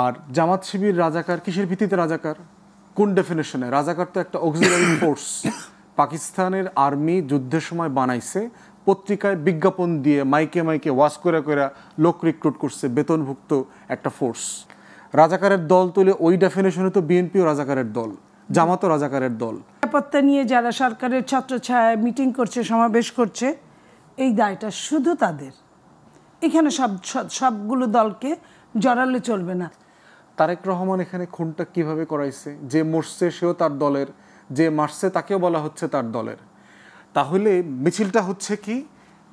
আর জামাত শিবির রাজাকার কিসের ভিত্তিতে রাজাকার, কোন ডেফিনেশনে রাজাকার? তো একটা অক্সিলারি ফোর্স, পাকিস্তানের আর্মি যুদ্ধের সময় বানাইছে, পত্রিকায় বিজ্ঞাপন দিয়ে মাইকে মাইকে ওয়াজ করে করে লোক রিক্রুট করছে, বেতনভুক্ত একটা ফোর্স। রাজাকারের দল তুলে ওই ডেফিনেশনে তো বিএনপিও রাজাকারের দল, জামাতও রাজাকারের দল। নিরাপত্তা নিয়ে যারা সরকারের ছত্রছায়ায় মিটিং করছে, সমাবেশ করছে, এই দায়টা শুধু তাদের। এখানে সবগুলো দলকে জড়ালে চলবে না। তারেক রহমান এখানে খুনটা কিভাবে করাইছে? যে মরছে সেও তার দলের, যে মারছে তাকেও বলা হচ্ছে তার দলের। তাহলে মিছিলটা হচ্ছে কি?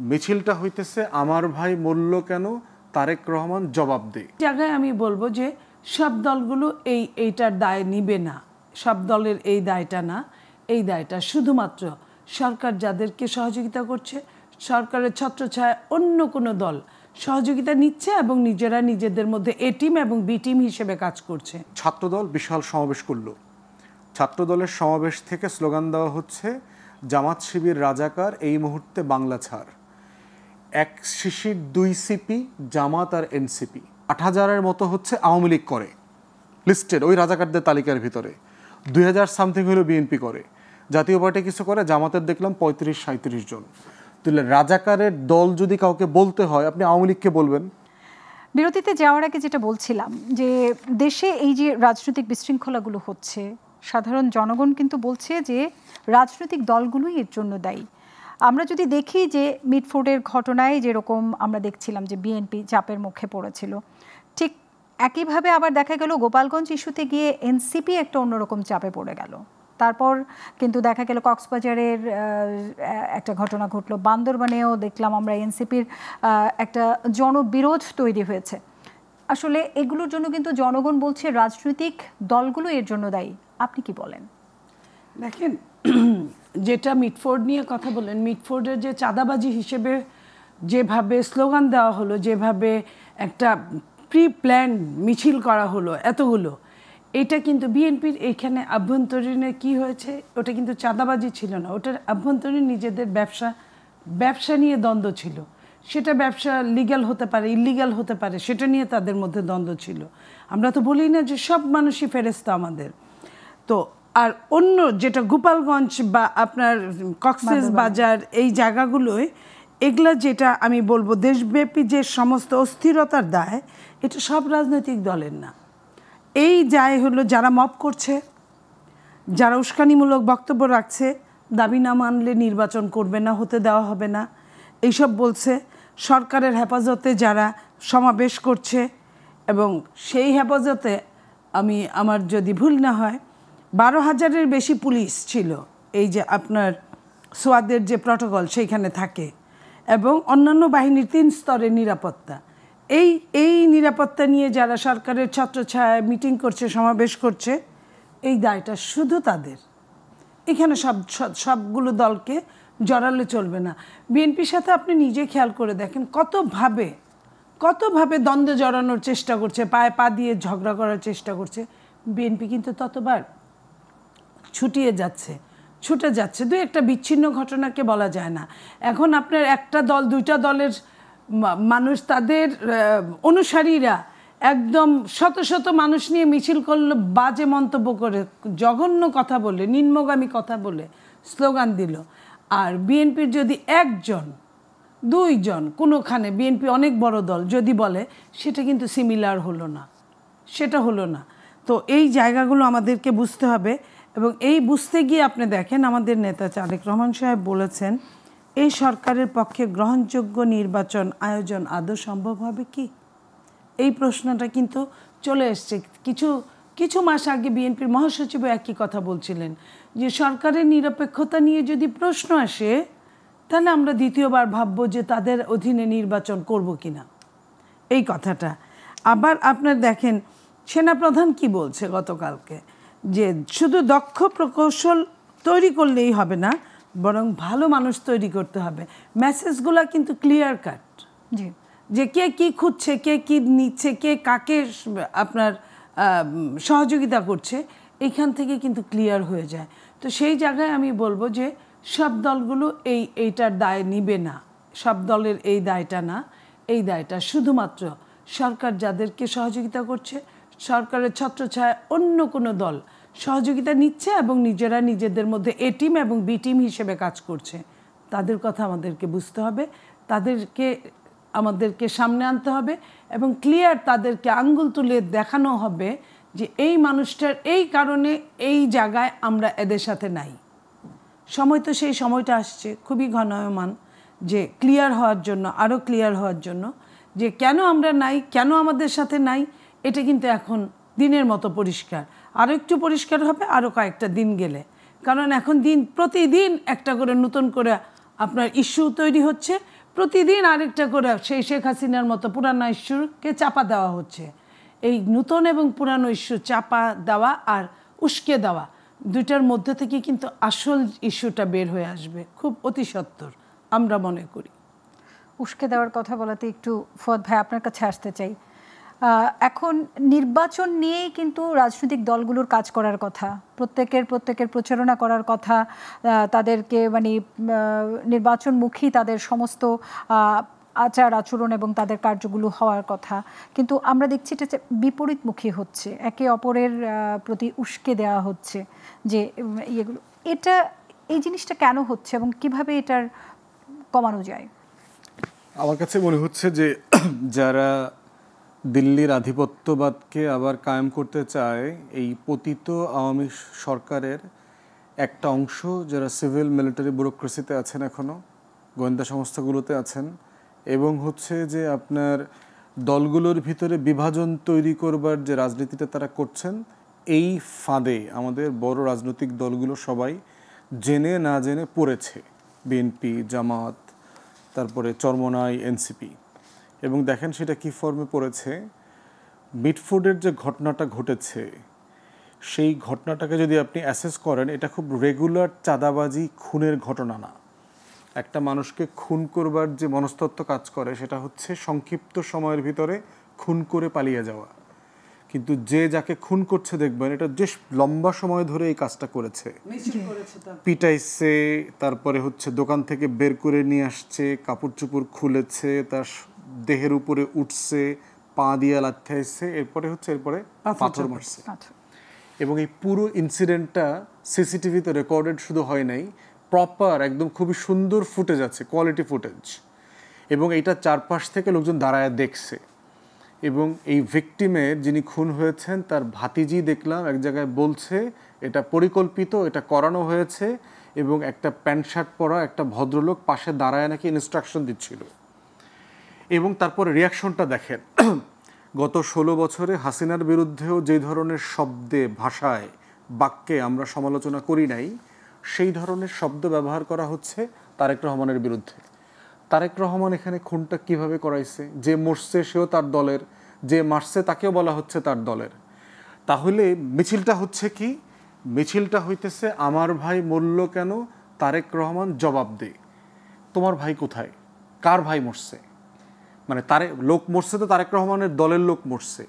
মিছিলটা হইতেছে আমার ভাই মরল কেন, তারেক রহমান জবাব দে। জায়গায় আমি বলবো যে সব দলগুলো এইটার দায় নিবে না, সব দলের এই দায়টা না। এই দায়টা শুধুমাত্র সরকার যাদেরকে সহযোগিতা করছে, সরকারের ছত্রছায়ায় অন্য কোনো দল সহযোগিতা নিচ্ছে এবং নিজেরা নিজেদের মধ্যে এ টিম এবং বি টিম হিসেবে কাজ করছে। ছাত্রদল বিশাল সমাবেশ করলো, ছাত্রদলের সমাবেশ থেকে স্লোগান দেওয়া হচ্ছে জামাত শিবির রাজাকার, এই মুহূর্তে বাংলা ছাড়। এক শিশির 2 সিপি জামাত আর এনসিপি, 8,000-এর মতো হচ্ছে আওয়ামী লীগ করে লিস্টেড ওই রাজাকারদের তালিকার ভিতরে, 2,000 সামথিং হলো বিএনপি করে, জাতীয় পার্টি কিছু করে, জামাতের দেখলাম 35-37 জন। তাহলে রাজাকারের দল যদি কাউকে বলতে হয়, আপনি আওয়ামী লীগকে বলবেন। বিরতিতে যাওয়ার আগে যেটা বলছিলাম যে দেশে এই যে রাজনৈতিক বিশৃঙ্খলাগুলো হচ্ছে, সাধারণ জনগণ কিন্তু বলছে যে রাজনৈতিক দলগুলোই এর জন্য দায়ী। আমরা যদি দেখি যে মিটফোর্ডের ঘটনায় যেরকম আমরা দেখছিলাম যে বিএনপি চাপের মুখে পড়েছিল, ঠিক একইভাবে আবার দেখা গেল গোপালগঞ্জ ইস্যুতে গিয়ে এনসিপি একটা অন্যরকম চাপে পড়ে গেল। তারপর কিন্তু দেখা গেল কক্সবাজারের একটা ঘটনা ঘটলো, বান্দরবানেও দেখলাম আমরা এনসিপির একটা জনবিরোধ তৈরি হয়েছে। আসলে এগুলোর জন্য কিন্তু জনগণ বলছে রাজনৈতিক দলগুলো এর জন্য দায়ী। আপনি কি বলেন? দেখেন, যেটা মিটফোর্ড নিয়ে কথা বলেন, মিটফোর্ডের যে চাঁদাবাজি হিসেবে যেভাবে স্লোগান দেওয়া হলো, যেভাবে একটা প্রি প্ল্যান মিছিল করা হলো এতগুলো, এটা কিন্তু বিএনপির এইখানে আভ্যন্তরীণে কি হয়েছে, ওটা কিন্তু চাঁদাবাজি ছিল না, ওটার আভ্যন্তরীণ নিজেদের ব্যবসা নিয়ে দ্বন্দ্ব ছিল। সেটা ব্যবসা লিগ্যাল হতে পারে, ইলিগ্যাল হতে পারে, সেটা নিয়ে তাদের মধ্যে দ্বন্দ্ব ছিল। আমরা তো বলি না যে সব মানুষই ফেরেশতা আমাদের। তো আর অন্য যেটা গোপালগঞ্জ বা আপনার কক্সেস বাজার, এই জায়গাগুলোয় এগুলা যেটা আমি বলবো দেশব্যাপী যে সমস্ত অস্থিরতার দায়, এটা সব রাজনৈতিক দলের না। এই যায় হলো যারা মব করছে, যারা উস্কানিমূলক বক্তব্য রাখছে, দাবি না মানলে নির্বাচন করবে না, হতে দেওয়া হবে না, এইসব বলছে, সরকারের হেফাজতে যারা সমাবেশ করছে, এবং সেই হেফাজতে আমার যদি ভুল না হয় 12,000-এর বেশি পুলিশ ছিল, এই যে আপনার সোয়াদের যে প্রটোকল সেইখানে থাকে, এবং অন্যান্য বাহিনীর 3 স্তরের নিরাপত্তা। এই নিরাপত্তা নিয়ে যারা সরকারের ছত্রছায়ায় মিটিং করছে, সমাবেশ করছে, এই দায়টা শুধু তাদের। এখানে সবগুলো দলকে জড়ালে চলবে না। বিএনপির সাথে আপনি নিজে খেয়াল করে দেখেন কতভাবে দ্বন্দ্ব জড়ানোর চেষ্টা করছে, পায়ে পা দিয়ে ঝগড়া করার চেষ্টা করছে। বিএনপি কিন্তু ততবার ছুটে যাচ্ছে। 2-একটা বিচ্ছিন্ন ঘটনাকে বলা যায় না। এখন আপনার একটা দল, 2টা দলের মানুষ, তাদের অনুসারীরা একদম শত শত মানুষ নিয়ে মিছিল করলো, বাজে মন্তব্য করে, জঘন্য কথা বলে, নিম্নগামী কথা বলে স্লোগান দিল। আর বিএনপির যদি 1জন 2জন কোনোখানে, বিএনপি অনেক বড় দল, যদি বলে, সেটা কিন্তু সিমিলার হলো না। তো এই জায়গাগুলো আমাদেরকে বুঝতে হবে, এবং এই বুঝতে গিয়ে আপনি দেখেন আমাদের নেতা তারেক রহমান সাহেব বলেছেন, এই সরকারের পক্ষে গ্রহণযোগ্য নির্বাচন আয়োজন আদৌ সম্ভব হবে কি? এই প্রশ্নটা কিন্তু চলে এসছে। কিছু মাস আগে বিএনপির মহাসচিব একই কথা বলছিলেন যে সরকারের নিরপেক্ষতা নিয়ে যদি প্রশ্ন আসে, তাহলে আমরা দ্বিতীয়বার ভাববো যে তাদের অধীনে নির্বাচন করব কিনা, এই কথাটা। আবার আপনার দেখেন সেনাপ্রধান কি বলছে গতকালকে, যে শুধু দক্ষ প্রকৌশল তৈরি করলেই হবে না, বরং ভালো মানুষ তৈরি করতে হবে। মেসেজগুলো কিন্তু ক্লিয়ার কাট, যে কে কি খুঁজছে, কে কি নিচ্ছে, কে কাকে আপনার সহযোগিতা করছে, এইখান থেকে কিন্তু ক্লিয়ার হয়ে যায়। তো সেই জায়গায় আমি বলবো যে সব দলগুলো এইটার দায় নিবে না, সব দলের এই দায়টা না। এই দায়টা শুধুমাত্র সরকার যাদেরকে সহযোগিতা করছে, সরকারের ছত্রছায়া অন্য কোনো দল সহযোগিতা নিচ্ছে এবং নিজেরা নিজেদের মধ্যে এ টিম এবং বি টিম হিসেবে কাজ করছে। তাদের কথা আমাদেরকে বুঝতে হবে, আমাদেরকে সামনে আনতে হবে এবং ক্লিয়ার তাদেরকে আঙ্গুল তুলে দেখানো হবে যে এই মানুষটার এই কারণে এই জায়গায় আমরা এদের সাথে নাই। সময় তো সেই সময়টা আসছে খুবই ঘনায়মান যে ক্লিয়ার হওয়ার জন্য, আরও ক্লিয়ার হওয়ার জন্য যে কেন আমরা নাই, কেন আমাদের সাথে নাই, এটা কিন্তু এখন দিনের মতো পরিষ্কার। আরও একটু পরিষ্কার হবে আরও কয়েকটা দিন গেলে, কারণ এখন প্রতিদিন একটা করে নতুন করে আপনার ইস্যু তৈরি হচ্ছে, প্রতিদিন আরেকটা করে সেই শেখ হাসিনার মতো পুরানো ইস্যুকে চাপা দেওয়া হচ্ছে। এই নতুন এবং পুরানো ইস্যু চাপা দেওয়া আর উস্কে দেওয়া দুইটার মধ্যে থেকে কিন্তু আসল ইস্যুটা বের হয়ে আসবে খুব অতি সত্বর আমরা মনে করি। উস্কে দেওয়ার কথা বলাতে একটু ফুয়াদ ভাই আপনার কাছে আসতে চাই। এখন নির্বাচন নিয়েই কিন্তু রাজনৈতিক দলগুলোর কাজ করার কথা, প্রত্যেকের প্রচারণা করার কথা, তাদেরকে মানে নির্বাচনমুখী তাদের সমস্ত আচার আচরণ এবং তাদের কার্যগুলো হওয়ার কথা। কিন্তু আমরা দেখছি এটা বিপরীতমুখী হচ্ছে, একে অপরের প্রতি উস্কে দেওয়া হচ্ছে যে ইয়েগুলো। এই জিনিসটা কেন হচ্ছে এবং কিভাবে এটার কমানো যায়? আমার কাছে মনে হচ্ছে যে যারা দিল্লির আধিপত্যবাদকে আবার কায়েম করতে চায়, এই পতিত আওয়ামী সরকারের একটা অংশ যারা সিভিল মিলিটারি ব্যুরোক্রেসিতে আছেন, এখনও গোয়েন্দা সংস্থাগুলোতে আছেন, এবং হচ্ছে যে আপনার দলগুলোর ভিতরে বিভাজন তৈরি করবার যে রাজনীতিটা তারা করছেন, এই ফাঁদে আমাদের বড় রাজনৈতিক দলগুলো সবাই জেনে না জেনে পড়েছে। বিএনপি, জামাত, তারপরে চরমোনাই, এনসিপি। এবং দেখেন সেটা কি ফর্মে পড়েছে। মিটফোর্ডের যে ঘটনাটা ঘটেছে, সেই ঘটনাটাকে যদি আপনি অ্যাসেস করেন, এটা খুব রেগুলার চাঁদাবাজি খুনের ঘটনা না। একটা মানুষকে খুন করবার যে মনস্তত্ত্ব কাজ করে, সেটা হচ্ছে সংক্ষিপ্ত সময়ের ভিতরে খুন করে পালিয়ে যাওয়া। কিন্তু যে যাকে খুন করছে দেখবেন এটা বেশ লম্বা সময় ধরে এই কাজটা করেছে, পিটাইছে, তারপরে হচ্ছে দোকান থেকে বের করে নিয়ে আসছে, কাপড় চোপড় খুলেছে, তার দেহের উপরে উঠছে, পা দিয়ে লাথিয়েছে, এরপরে পাথর মারছে। এবং এই পুরো ইনসিডেন্টটা সিসিটিভিতে রেকর্ডেড শুধু হয় নাই, প্রপার একদম খুবই সুন্দর ফুটেজ আছে, কোয়ালিটি ফুটেজ। এবং এইটা চারপাশ থেকে লোকজন দাঁড়ায় দেখছে। এবং এই ভিকটিমের যিনি খুন হয়েছেন তার ভাতিজি দেখলাম এক জায়গায় বলছে এটা পরিকল্পিত, এটা করানো হয়েছে, এবং একটা প্যান্ট শার্ট পরা একটা ভদ্রলোক পাশে দাঁড়ায় নাকি ইনস্ট্রাকশন দিচ্ছিল। এবং তারপরে রিয়াকশনটা দেখেন, গত 16 বছরে হাসিনার বিরুদ্ধেও যে ধরনের শব্দে, ভাষায়, বাক্যে আমরা সমালোচনা করি নাই, সেই ধরনের শব্দ ব্যবহার করা হচ্ছে তারেক রহমানের বিরুদ্ধে। তারেক রহমান এখানে খুনটা কিভাবে করাইছে? যে মরছে সেও তার দলের, যে মারছে তাকেও বলা হচ্ছে তার দলের। তাহলে মিছিলটা হচ্ছে কি? মিছিলটা হইতেছে আমার ভাই মরল কেন, তারেক রহমান জবাব দে। তোমার ভাই কোথায়? কার ভাই মরছে? মানে লোক মরছে তো তারেক রহমানের দলের লোক মরছে।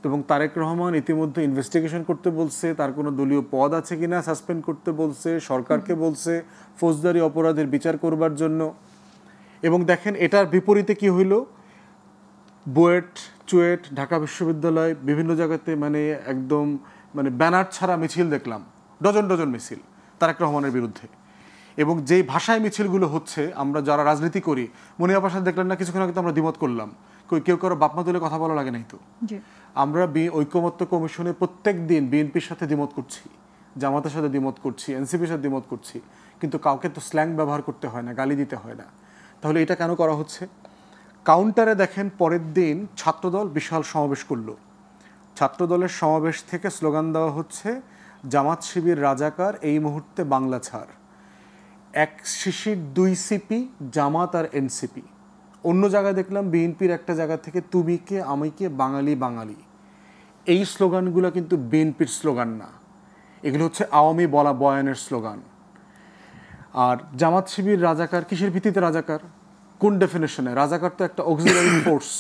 এবং তারেক রহমান ইতিমধ্যে ইনভেস্টিগেশন করতে বলছে, তার কোনো দলীয় পদ আছে কিনা সাসপেন্ড করতে বলছে, সরকারকে বলছে ফৌজদারি অপরাধের বিচার করবার জন্য। এবং দেখেন এটার বিপরীতে কি হইল, বুয়েট, চুয়েট, ঢাকা বিশ্ববিদ্যালয়, বিভিন্ন জায়গাতে মানে একদম মানে ব্যানার ছাড়া মিছিল দেখলাম, ডজন ডজন মিছিল তারেক রহমানের বিরুদ্ধে। এবং যেই ভাষায় মিছিলগুলো হচ্ছে, আমরা যারা রাজনীতি করি, মনিয়া পাশা দেখলেন না কিছুক্ষণ আগে তো আমরা দ্বিমত করলাম, কেউ কারো বাপমা তুলে কথা বলা লাগে নাই তো। আমরা ঐকমত্য কমিশনে প্রত্যেক দিন বিএনপির সাথে দ্বিমত করছি, জামাতের সাথে দ্বিমত করছি, এনসিপির সাথে দ্বিমত করছি, কিন্তু কাউকে তো স্ল্যাং ব্যবহার করতে হয় না, গালি দিতে হয় না। তাহলে এটা কেন করা হচ্ছে? কাউন্টারে দেখেন পরের দিন ছাত্রদল বিশাল সমাবেশ করলো। ছাত্রদলের সমাবেশ থেকে স্লোগান দেওয়া হচ্ছে জামাত শিবির রাজাকার, এই মুহূর্তে বাংলা ছাড়। এক শিশির 2 সিপি, জামাত আর এনসিপি। অন্য জায়গায় দেখলাম বিএনপির একটা জায়গা থেকে তুমি কে, আমি কে, বাঙালি বাঙালি। এই স্লোগানগুলো কিন্তু বিএনপির স্লোগান না, এগুলো হচ্ছে আওয়ামী বলা বয়ানের স্লোগান। আর জামাত শিবির রাজাকার, কিসের ভিত্তিতে রাজাকার, কোন ডেফিনেশনে? রাজাকার তো একটা অক্সিলারি ফোর্স,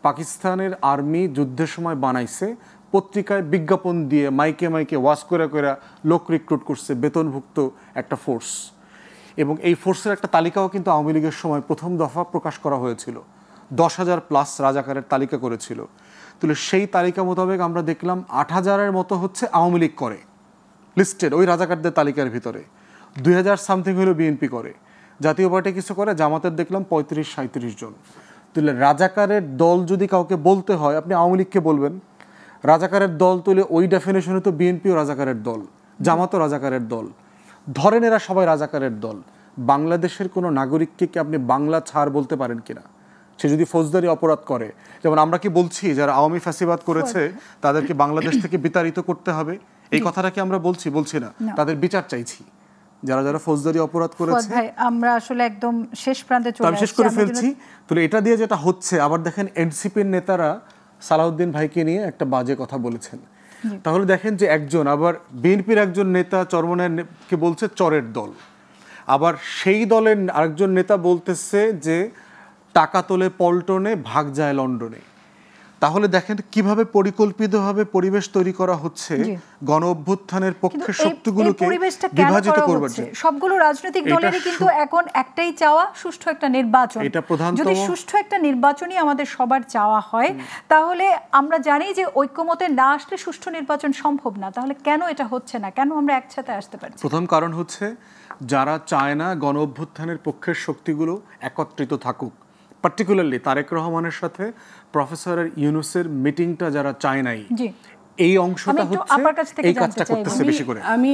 পাকিস্তানের আর্মি যুদ্ধের সময় বানাইছে, পত্রিকায় বিজ্ঞাপন দিয়ে মাইকে মাইকে ওয়াজ করে করে লোক রিক্রুট করছে, বেতনভুক্ত একটা ফোর্স। এবং এই ফোর্সের একটা তালিকাও কিন্তু আওয়ামী লীগের সময় প্রথম দফা প্রকাশ করা হয়েছিল, 10,000+ রাজাকারের তালিকা করেছিল। তাহলে সেই তালিকা মোতাবেক আমরা দেখলাম 8,000-এর মতো হচ্ছে আওয়ামী লীগ করে লিস্টেড ওই রাজাকারদের তালিকার ভিতরে, 2,000 সামথিং হলো বিএনপি করে, জাতীয় পার্টি কিছু করে, জামাতের দেখলাম 35-37 জন। তাহলে রাজাকারের দল যদি কাউকে বলতে হয় আপনি আওয়ামী লীগকে বলবেন। রাজাকারের দল তুলে ওই ডেফিনেশনে তো বিএনপিও রাজাকারের দল, জামাতও রাজাকারের দল, ধরেন এরা সবাই রাজাকারের দল। বাংলাদেশের কোনো নাগরিককে কি আপনি বাংলা ছাড় বলতে পারেন কিনা? সে যদি ফৌজদারি অপরাধ করে, যেমন আমরা কি বলছি যারা আওয়ামী ফ্যাসিবাদ করেছে তাদেরকে বাংলাদেশ থেকে বিতাড়িত করতে হবে, এই কথাটা কি আমরা বলছি না, তাদের বিচার চাইছি। যারা যারা ফৌজদারি অপরাধ করেছে, আমরা আসলে একদম শেষ প্রান্তে চলে আসছি, শেষ করে ফেলছি। তাহলে এটা দিয়ে যেটা হচ্ছে, আবার দেখেন এনসিপির নেতারা সালাউদ্দিন ভাইকে নিয়ে একটা বাজে কথা বলেছেন। তাহলে দেখেন যে একজন আবার বিএনপির একজন নেতা চরমনায়কে বলছে চরের দল, আবার সেই দলের আরেকজন নেতা বলতেছে যে টাকা তোলে পল্টনে ভাগ যায় লন্ডনে। তাহলে দেখেন কিভাবে পরিকল্পিতভাবে পরিবেশ তৈরি করা হচ্ছে গণ অভ্যুত্থানের পক্ষের শক্তিগুলোকে বিভাজিত করবার জন্য। সবগুলো রাজনৈতিক দলেরই কিন্তু এখন একটাই চাওয়া, সুষ্ঠু একটা নির্বাচন। এটা প্রধানতম, যদি সুষ্ঠু একটা নির্বাচনই আমাদের সবার চাওয়া হয়, তাহলে আমরা জানি যে ঐক্যমতে না আসলে সুষ্ঠু নির্বাচন সম্ভব না। তাহলে কেন এটা হচ্ছে না, কেন আমরা একসাথে আসতে পারছি? প্রথম কারণ হচ্ছে যারা চায় না গণ অভ্যুত্থানের পক্ষের শক্তিগুলো একত্রিত থাকুক, পার্টিকুলারলি তারেক রহমানের সাথে প্রফেসর ইউনূসের মিটিংটা যারা চায় নাই, এই অংশটা হচ্ছে এই কাজটা করতেছে বেশি করে। আমি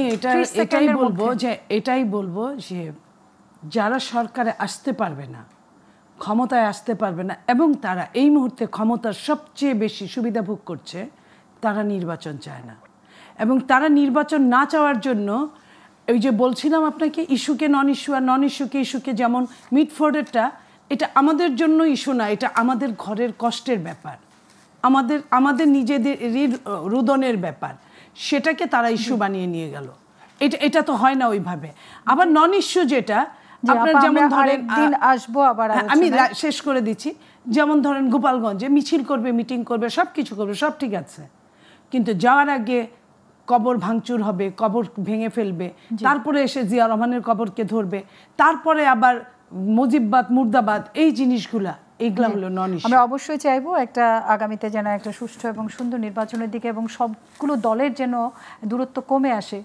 এটাই বলবো যে যারা সরকারে আসতে পারবে না, ক্ষমতায় আসতে পারবে না, এবং তারা এই মুহূর্তে ক্ষমতার সবচেয়ে বেশি সুবিধা ভোগ করছে, তারা নির্বাচন চায় না। এবং তারা নির্বাচন না চাওয়ার জন্য ওই যে বলছিলাম আপনাকে, ইস্যুকে নন ইস্যু আর নন ইস্যুকে ইস্যুকে, যেমন মিটফোর্ডেরটা, এটা আমাদের জন্য ইস্যু না, এটা আমাদের ঘরের কষ্টের ব্যাপার, আমাদের নিজেদের রুদনের ব্যাপার, সেটাকে তারা ইস্যু বানিয়ে নিয়ে গেল। এটা তো হয় না ওইভাবে। আবার নন ইস্যু যেটা আপনার, যেমন ধরেন আসবো আবার, আমি শেষ করে দিচ্ছি, যেমন ধরেন গোপালগঞ্জে মিছিল করবে, মিটিং করবে, সব কিছু করবে, সব ঠিক আছে, কিন্তু যাওয়ার আগে কবর ভাঙচুর হবে, কবর ভেঙে ফেলবে, তারপরে এসে জিয়া রহমানের কবরকে ধরবে, তারপরে আবার মুজিববাদ, মুর্দাবাদ, এই জিনিসগুলা, এইগুলা হলো নন ইস্যু। আমরা অবশ্যই চাইবো একটা আগামীতে যেন একটা সুষ্ঠু এবং সুন্দর নির্বাচনের দিকে, এবং সবগুলো দলের যেন দূরত্ব কমে আসে।